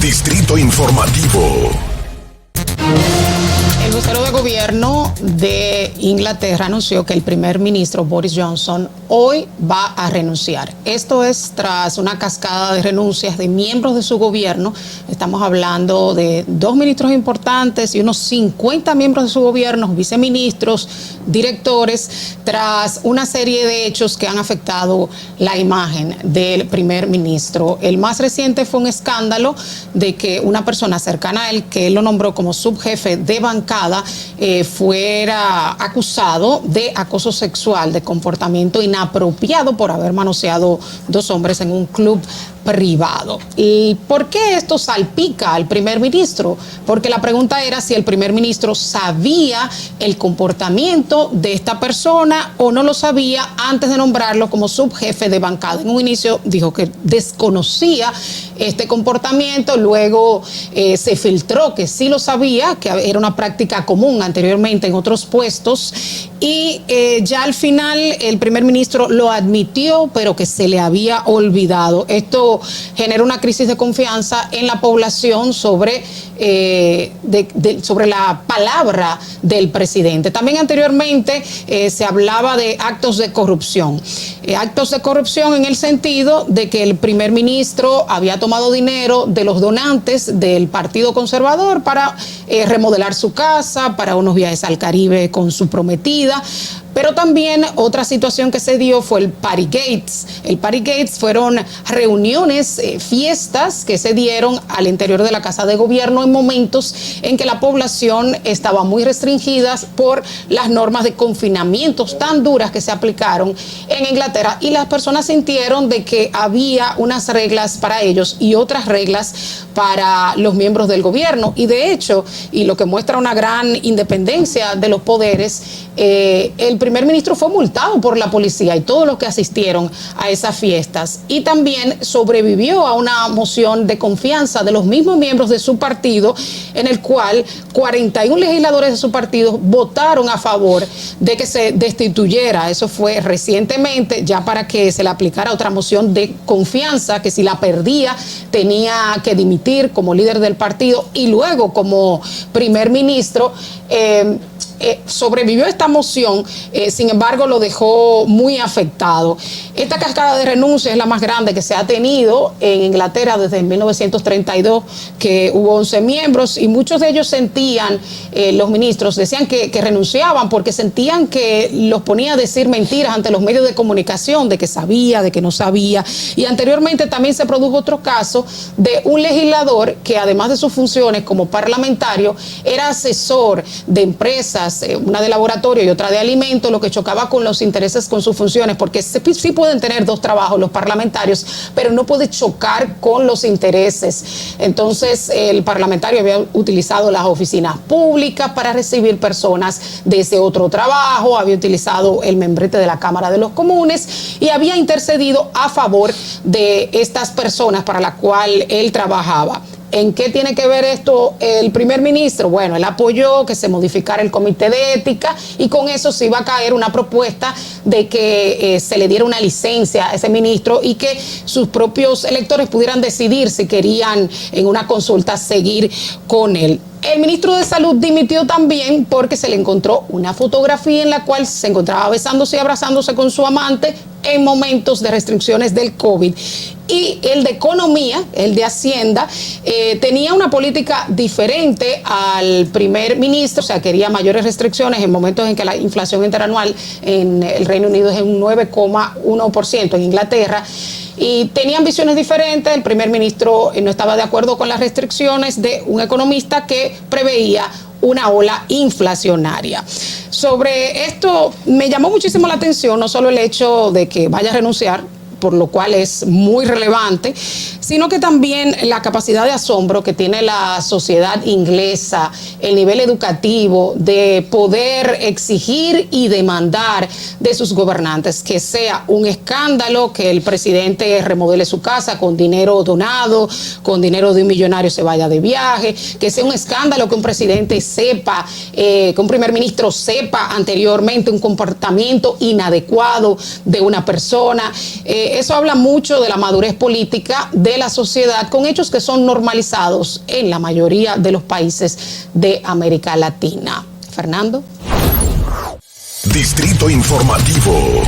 Distrito Informativo. El vocero de gobierno de Inglaterra anunció que el primer ministro Boris Johnson hoy va a renunciar. Esto es tras una cascada de renuncias de miembros de su gobierno. Estamos hablando de 2 ministros importantes y unos 50 miembros de su gobierno, viceministros, directores, tras una serie de hechos que han afectado la imagen del primer ministro. El más reciente fue un escándalo de que una persona cercana a él, que él lo nombró como subjefe de bancada, fuera acusado de acoso sexual, de comportamiento inapropiado por haber manoseado 2 hombres en un club privado. ¿Y por qué esto salpica al primer ministro? Porque la pregunta era si el primer ministro sabía el comportamiento de esta persona o no lo sabía antes de nombrarlo como subjefe de bancada. En un inicio dijo que desconocía este comportamiento, luego se filtró que sí lo sabía, que era una práctica común anteriormente en otros puestos, y ya al final el primer ministro lo admitió, pero que se le había olvidado. Esto genera una crisis de confianza en la población sobre la palabra del presidente. También anteriormente se hablaba de actos de corrupción. Actos de corrupción en el sentido de que el primer ministro había tomado dinero de los donantes del Partido Conservador para remodelar su casa, para unos viajes al Caribe con su prometida. Pero también otra situación que se dio fue el Party Gates. El Party Gates fueron reuniones, fiestas que se dieron al interior de la Casa de Gobierno en momentos en que la población estaba muy restringida por las normas de confinamientos tan duras que se aplicaron en Inglaterra, y las personas sintieron de que había unas reglas para ellos y otras reglas para los miembros del gobierno. Y de hecho, y lo que muestra una gran independencia de los poderes, el primer ministro fue multado por la policía y todos los que asistieron a esas fiestas, y también sobrevivió a una moción de confianza de los mismos miembros de su partido, en el cual 41 legisladores de su partido votaron a favor de que se destituyera. Eso fue recientemente, ya para que se le aplicara otra moción de confianza, que si la perdía tenía que dimitir como líder del partido y luego como primer ministro. Sobrevivió esta moción, sin embargo lo dejó muy afectado. Esta cascada de renuncias es la más grande que se ha tenido en Inglaterra desde 1932, que hubo 11 miembros, y muchos de ellos sentían, los ministros decían que renunciaban porque sentían que los ponía a decir mentiras ante los medios de comunicación, de que sabía, de que no sabía. Y anteriormente también se produjo otro caso de un legislador que, además de sus funciones como parlamentario, era asesor de empresas, una de laboratorio y otra de alimentos, lo que chocaba con los intereses, con sus funciones, porque sí pueden tener 2 trabajos los parlamentarios, pero no puede chocar con los intereses. Entonces el parlamentario había utilizado las oficinas públicas para recibir personas de ese otro trabajo, había utilizado el membrete de la Cámara de los Comunes y había intercedido a favor de estas personas para las cuales él trabajaba. ¿En qué tiene que ver esto el primer ministro? Bueno, él apoyó que se modificara el comité de ética, y con eso se iba a caer una propuesta de que se le diera una licencia a ese ministro y que sus propios electores pudieran decidir si querían en una consulta seguir con él. El ministro de Salud dimitió también porque se le encontró una fotografía en la cual se encontraba besándose y abrazándose con su amante en momentos de restricciones del COVID. Y el de Economía, el de Hacienda, tenía una política diferente al primer ministro, o sea, quería mayores restricciones en momentos en que la inflación interanual en el Reino Unido es un 9,1%, en Inglaterra. Y tenía ambiciones diferentes. El primer ministro no estaba de acuerdo con las restricciones de un economista que preveía una ola inflacionaria. Sobre esto me llamó muchísimo la atención, no solo el hecho de que vaya a renunciar, por lo cual es muy relevante, sino que también la capacidad de asombro que tiene la sociedad inglesa, el nivel educativo de poder exigir y demandar de sus gobernantes que sea un escándalo que el presidente remodele su casa con dinero donado, con dinero de un millonario se vaya de viaje, que sea un escándalo que un presidente sepa, que un primer ministro sepa anteriormente un comportamiento inadecuado de una persona. Eso habla mucho de la madurez política de la sociedad, con hechos que son normalizados en la mayoría de los países de América Latina. Fernando. Distrito Informativo.